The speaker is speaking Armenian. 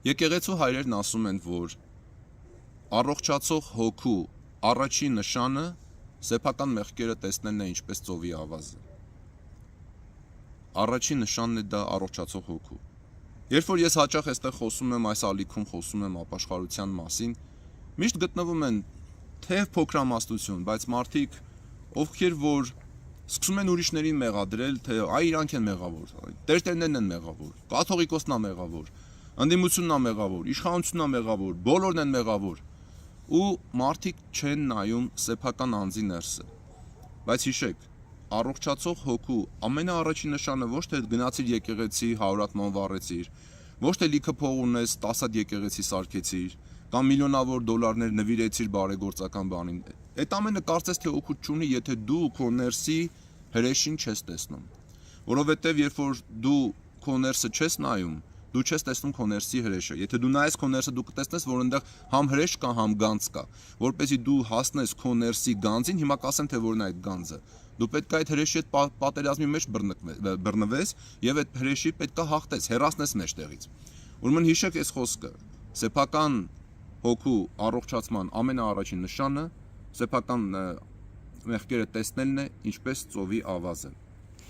Եկեղեցու հայրերն ասում են, որ առողջացող հոգու առաջին նշանը սեփական մեղքերը տեսնելն է ինչպես ծովի ավազը։ Առաջին նշանն է դա առողջացող հոգու։ Երբ որ ես հաճախ այստեղ խոսում եմ, այս ալիքում խոսում եմ ապաշխարության մասին, միշտ գտնվում են թեև փոքրամասնություն, բայց մարդիկ, ովքեր որ սկսում են ուրիշներին մեղադրել, թե այ իրանք են մեղավոր, տերտերներն են մեղավոր, կաթողիկոսն է մեղավոր, ընդդիմությունն է մեղավոր, իշխանությունն է մեղավոր, բոլորն են մեղավոր, ու մարդիկ չեն նայում սեփական անձի ներսը։ Բայց հիշեք, առողջացող հոգու ամենաառաջին նշանը ոչ թե գնացիր եկեղեցի, 100 հատ ման վառեցիր, ոչ թե լիքը փող ունես, 10 հատ եկեղեցի սարքեցիր, կամ միլիոնավոր դոլարներ նվիրեցիր բարեգործական բանին։ Այդ ամենը կարծես թե օգուտ չունի, եթե դու քո ներսի հրեշին չես տեսնում։ Որովհետև երբ որ դու քո ներսը չես նայում, դու չես տեսնում քո ներսի հրեշը։ Եթե դու նայես քո ներսը, դու կտեսնես, որ այնտեղ համ հրեշ կա, համ գանձ կա։ Որպեսզի դու հասնես քո ներսի գանձին, հիմա կասեմ, թե որն է այդ գանձը։ Դու պետք է այդ հրեշի հետ պատերազմի մեջ բռնվես եւ այդ հրեշի պետք է հաղթես, հեռացնես մեջտեղից։ Ուրեմն հիշեք այս խոսքը։ Սեփական հոգու առողջացման ամենաառաջին նշանը սեփական մեղքերը տեսնելն է ինչպես ծովի ավազը։